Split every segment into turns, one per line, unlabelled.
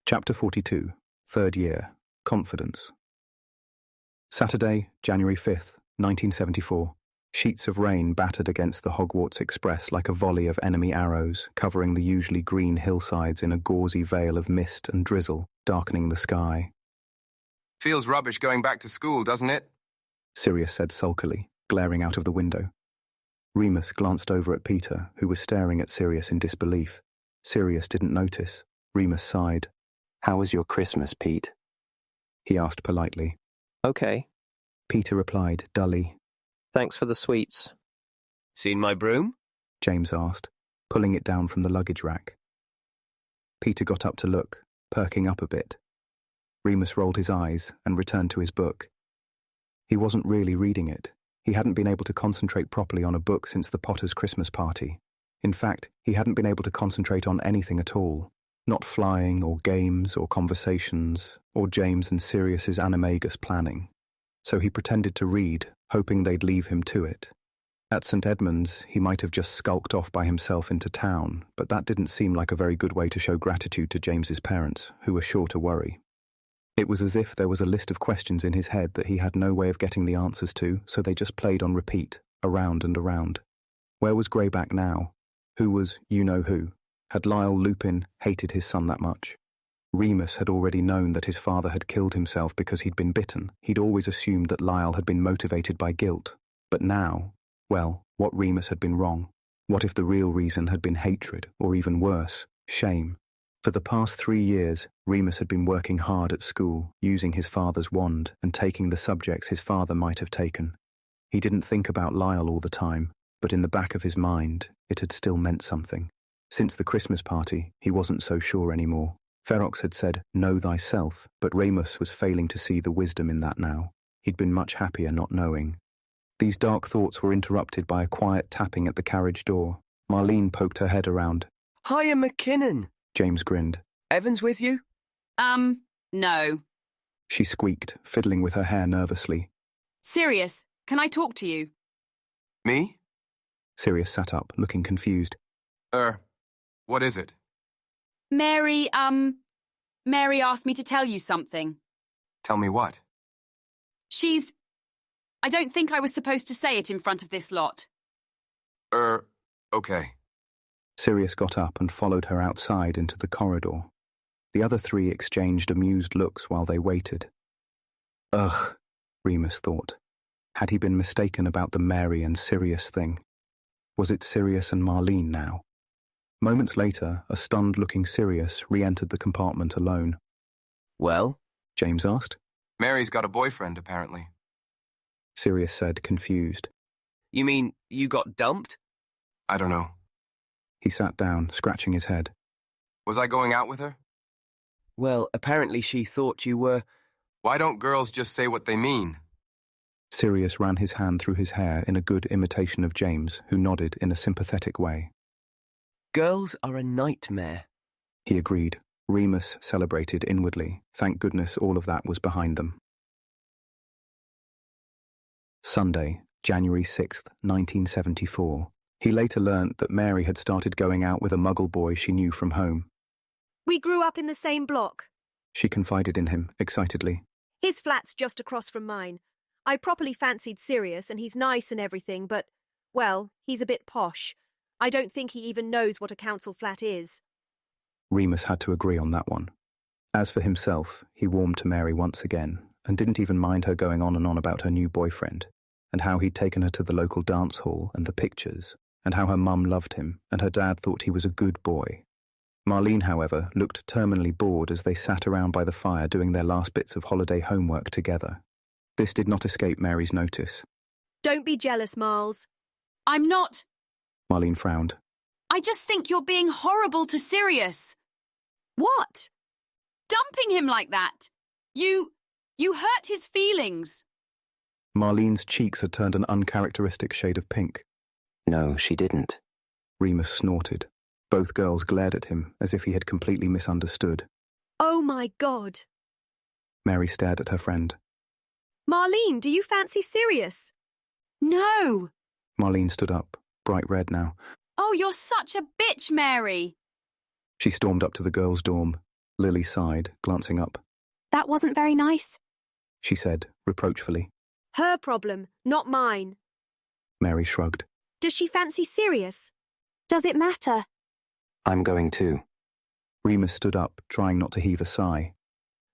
Chapter 42, Third Year, Confidence. Saturday, January 5th, 1974. Sheets of rain battered against the Hogwarts Express like a volley of enemy arrows, covering the usually green hillsides in a gauzy veil of mist and drizzle, darkening the sky.
Feels rubbish going back to school, doesn't it?
Sirius said sulkily, glaring out of the window. Remus glanced over at Peter, who was staring at Sirius in disbelief. Sirius didn't notice. Remus sighed.
"How was your Christmas, Pete?"
he asked politely.
Okay.
Peter replied dully.
Thanks for the sweets.
Seen my broom?
James asked, pulling it down from the luggage rack. Peter got up to look, perking up a bit. Remus rolled his eyes and returned to his book. He wasn't really reading it. He hadn't been able to concentrate properly on a book since the Potter's Christmas party. In fact, he hadn't been able to concentrate on anything at all. Not flying, or games, or conversations, or James and Sirius's Animagus planning. So he pretended to read, hoping they'd leave him to it. At St. Edmund's, he might have just skulked off by himself into town, but that didn't seem like a very good way to show gratitude to James's parents, who were sure to worry. It was as if there was a list of questions in his head that he had no way of getting the answers to, so they just played on repeat, around and around. Where was Greyback now? Who was you-know-who? Had Lyle Lupin hated his son that much? Remus had already known that his father had killed himself because he'd been bitten. He'd always assumed that Lyle had been motivated by guilt. But now, well, what Remus had been wrong? What if the real reason had been hatred, or even worse, shame? For the past 3 years, Remus had been working hard at school, using his father's wand and taking the subjects his father might have taken. He didn't think about Lyle all the time, but in the back of his mind, it had still meant something. Since the Christmas party, he wasn't so sure anymore. Ferox had said, "Know thyself," but Remus was failing to see the wisdom in that now. He'd been much happier not knowing. These dark thoughts were interrupted by a quiet tapping at the carriage door. Marlene poked her head around.
Hiya, McKinnon.
James grinned.
Evans with you?
No.
She squeaked, fiddling with her hair nervously.
Sirius, can I talk to you?
Me?
Sirius sat up, looking confused.
What is it?
Mary asked me to tell you something.
Tell me what?
I don't think I was supposed to say it in front of this lot.
Okay.
Sirius got up and followed her outside into the corridor. The other three exchanged amused looks while they waited. Ugh, Remus thought. Had he been mistaken about the Mary and Sirius thing? Was it Sirius and Marlene now? Moments later, a stunned-looking Sirius re-entered the compartment alone.
Well?
James asked.
Mary's got a boyfriend, apparently.
Sirius said, confused.
You mean you got dumped?
I don't know.
He sat down, scratching his head.
Was I going out with her?
Well, apparently she thought you were...
Why don't girls just say what they mean?
Sirius ran his hand through his hair in a good imitation of James, who nodded in a sympathetic way.
Girls are a nightmare.
He agreed. Remus celebrated inwardly. Thank goodness all of that was behind them. Sunday, January 6th, 1974. He later learnt that Mary had started going out with a muggle boy she knew from home.
"We grew up in the same block,"
She confided in him, excitedly.
"His flat's just across from mine. I properly fancied Sirius, and he's nice and everything, but, well, he's a bit posh. I don't think he even knows what a council flat is."
Remus had to agree on that one. As for himself, he warmed to Mary once again, and didn't even mind her going on and on about her new boyfriend, and how he'd taken her to the local dance hall and the pictures, and how her mum loved him, and her dad thought he was a good boy. Marlene, however, looked terminally bored as they sat around by the fire doing their last bits of holiday homework together. This did not escape Mary's notice.
"Don't be jealous, Miles."
I'm not.
Marlene frowned.
I just think you're being horrible to Sirius.
"What?"
Dumping him like that. You hurt his feelings.
Marlene's cheeks had turned an uncharacteristic shade of pink.
No, she didn't.
Remus snorted. Both girls glared at him as if he had completely misunderstood.
"Oh my God."
Mary stared at her friend.
"Marlene, do you fancy Sirius?"
No.
Marlene stood up, bright red now.
Oh, you're such a bitch, Mary.
She stormed up to the girls' dorm. Lily sighed, glancing up.
That wasn't very nice.
She said, reproachfully.
Her problem, not mine.
Mary shrugged.
Does she fancy Sirius?
Does it matter?
I'm going too.
Remus stood up, trying not to heave a sigh.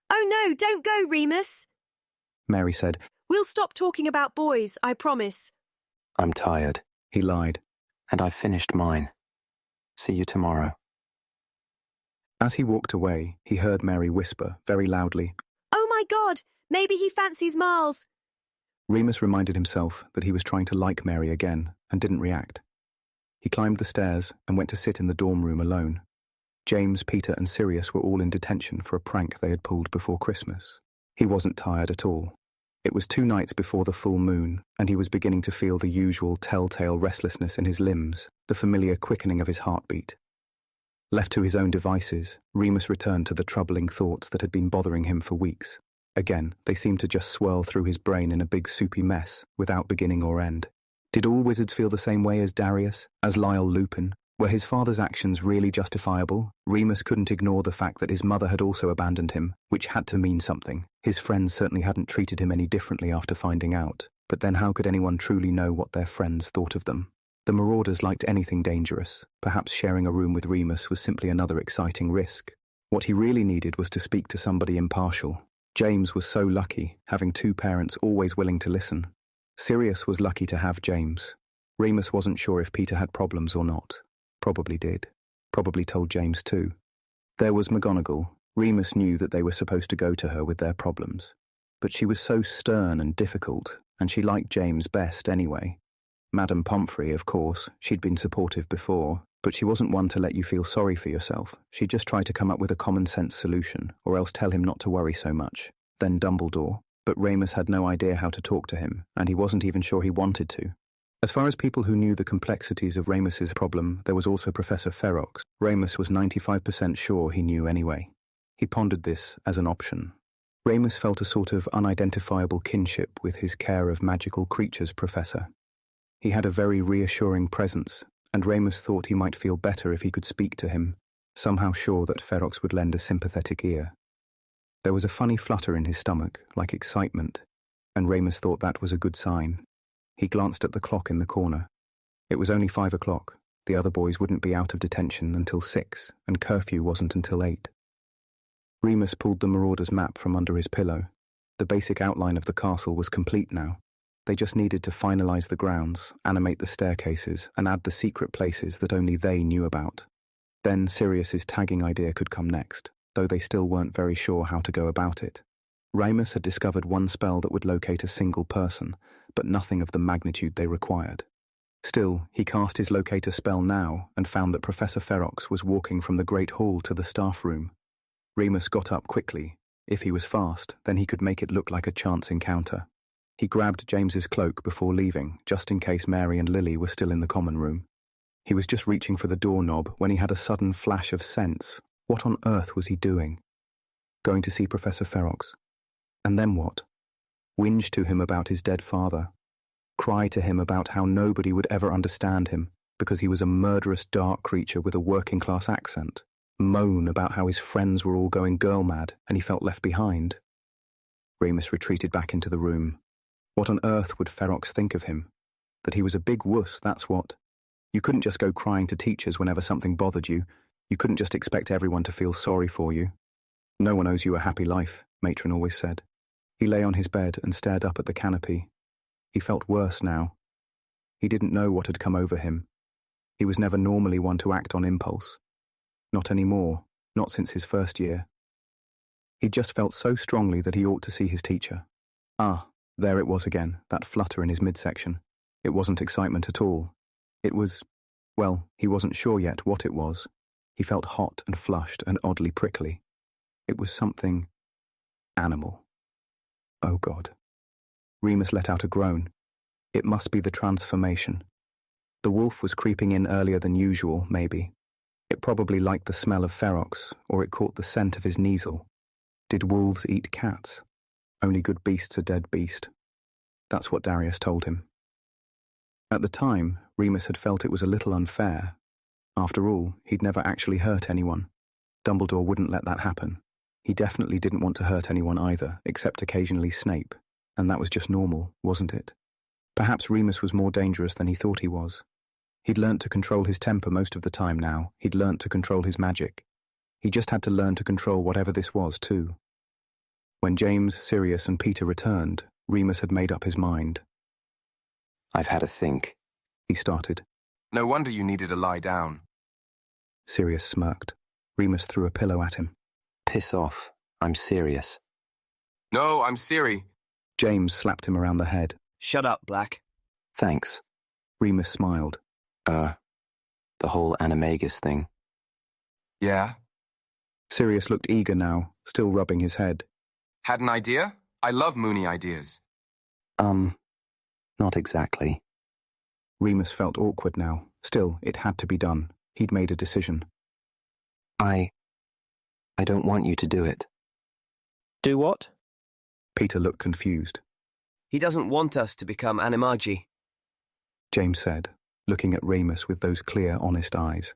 Oh no, don't go, Remus.
Mary said.
We'll stop talking about boys, I promise.
I'm tired.
He lied.
And I've finished mine. See you tomorrow.
As he walked away, he heard Mary whisper, very loudly.
Oh my God, maybe he fancies Miles.
Remus reminded himself that he was trying to like Mary again and didn't react. He climbed the stairs and went to sit in the dorm room alone. James, Peter and Sirius were all in detention for a prank they had pulled before Christmas. He wasn't tired at all. It was 2 nights before the full moon, and he was beginning to feel the usual telltale restlessness in his limbs, the familiar quickening of his heartbeat. Left to his own devices, Remus returned to the troubling thoughts that had been bothering him for weeks. Again, they seemed to just swirl through his brain in a big soupy mess, without beginning or end. Did all wizards feel the same way as Darius, as Lyle Lupin? Were his father's actions really justifiable? Remus couldn't ignore the fact that his mother had also abandoned him, which had to mean something. His friends certainly hadn't treated him any differently after finding out. But then how could anyone truly know what their friends thought of them? The Marauders liked anything dangerous. Perhaps sharing a room with Remus was simply another exciting risk. What he really needed was to speak to somebody impartial. James was so lucky, having 2 parents always willing to listen. Sirius was lucky to have James. Remus wasn't sure if Peter had problems or not. Probably did. Probably told James too. There was McGonagall. Remus knew that they were supposed to go to her with their problems. But she was so stern and difficult, and she liked James best anyway. Madame Pomfrey, of course, she'd been supportive before, but she wasn't one to let you feel sorry for yourself. She'd just try to come up with a common-sense solution, or else tell him not to worry so much. Then Dumbledore. But Remus had no idea how to talk to him, and he wasn't even sure he wanted to. As far as people who knew the complexities of Remus's problem, there was also Professor Ferox. Remus was 95% sure he knew anyway. He pondered this as an option. Remus felt a sort of unidentifiable kinship with his care of magical creatures professor. He had a very reassuring presence, and Remus thought he might feel better if he could speak to him, somehow sure that Ferox would lend a sympathetic ear. There was a funny flutter in his stomach, like excitement, and Remus thought that was a good sign. He glanced at the clock in the corner. It was only 5 o'clock. The other boys wouldn't be out of detention until 6, and curfew wasn't until 8. Remus pulled the Marauders' map from under his pillow. The basic outline of the castle was complete now. They just needed to finalize the grounds, animate the staircases, and add the secret places that only they knew about. Then Sirius's tagging idea could come next, though they still weren't very sure how to go about it. Remus had discovered one spell that would locate a single person, but nothing of the magnitude they required. Still, he cast his locator spell now and found that Professor Ferox was walking from the Great Hall to the staff room. Remus got up quickly. If he was fast, then he could make it look like a chance encounter. He grabbed James's cloak before leaving, just in case Mary and Lily were still in the common room. He was just reaching for the doorknob when he had a sudden flash of sense. What on earth was he doing? Going to see Professor Ferox. And then what? Whinge to him about his dead father. Cry to him about how nobody would ever understand him because he was a murderous dark creature with a working-class accent. Moan about how his friends were all going girl-mad and he felt left behind. Remus retreated back into the room. What on earth would Ferox think of him? That he was a big wuss, that's what. You couldn't just go crying to teachers whenever something bothered you. You couldn't just expect everyone to feel sorry for you. No one owes you a happy life, Matron always said. He lay on his bed and stared up at the canopy. He felt worse now. He didn't know what had come over him. He was never normally one to act on impulse. Not anymore, not since his first year. He just felt so strongly that he ought to see his teacher. Ah, there it was again, that flutter in his midsection. It wasn't excitement at all. It was, well, he wasn't sure yet what it was. He felt hot and flushed and oddly prickly. It was something animal. Oh God. Remus let out a groan. It must be the transformation. The wolf was creeping in earlier than usual, maybe. It probably liked the smell of Ferox, or it caught the scent of his Kneazle. Did wolves eat cats? Only good beast's a dead beast. That's what Darius told him. At the time, Remus had felt it was a little unfair. After all, he'd never actually hurt anyone. Dumbledore wouldn't let that happen. He definitely didn't want to hurt anyone either, except occasionally Snape, and that was just normal, wasn't it? Perhaps Remus was more dangerous than he thought he was. He'd learnt to control his temper most of the time now. He'd learnt to control his magic. He just had to learn to control whatever this was, too. When James, Sirius, and Peter returned, Remus had made up his mind.
I've had a think.
He started.
No wonder you needed to lie down.
Sirius smirked. Remus threw a pillow at him.
Piss off. I'm serious.
No, I'm Siri.
James slapped him around the head.
Shut up, Black.
Thanks.
Remus smiled.
The whole Animagus thing.
Yeah?
Sirius looked eager now, still rubbing his head.
Had an idea? I love moony ideas.
Not exactly.
Remus felt awkward now. Still, it had to be done. He'd made a decision.
I don't want you to do it.
Do what?
Peter looked confused.
He doesn't want us to become animagi.
James said, looking at Remus with those clear, honest eyes.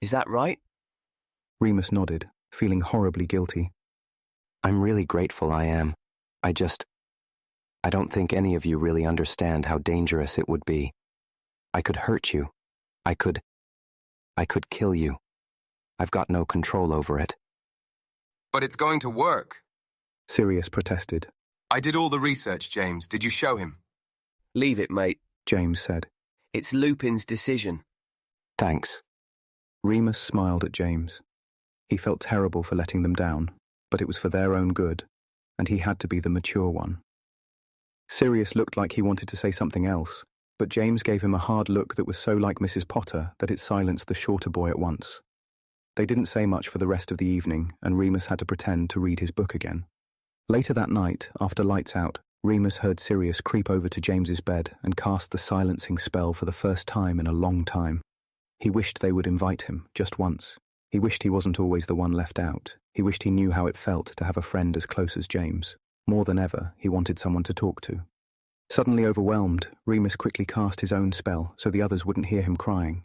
Is that right?
Remus nodded, feeling horribly guilty.
I'm really grateful I am. I don't think any of you really understand how dangerous it would be. I could hurt you. I could kill you. I've got no control over it.
But it's going to work.
Sirius protested.
I did all the research, James. Did you show him?
Leave it, mate.
James said.
It's Lupin's decision.
Thanks.
Remus smiled at James. He felt terrible for letting them down, but it was for their own good, and he had to be the mature one. Sirius looked like he wanted to say something else, but James gave him a hard look that was so like Mrs. Potter that it silenced the shorter boy at once. They didn't say much for the rest of the evening, and Remus had to pretend to read his book again. Later that night, after lights out, Remus heard Sirius creep over to James's bed and cast the silencing spell for the first time in a long time. He wished they would invite him, just once. He wished he wasn't always the one left out. He wished he knew how it felt to have a friend as close as James. More than ever, he wanted someone to talk to. Suddenly overwhelmed, Remus quickly cast his own spell so the others wouldn't hear him crying.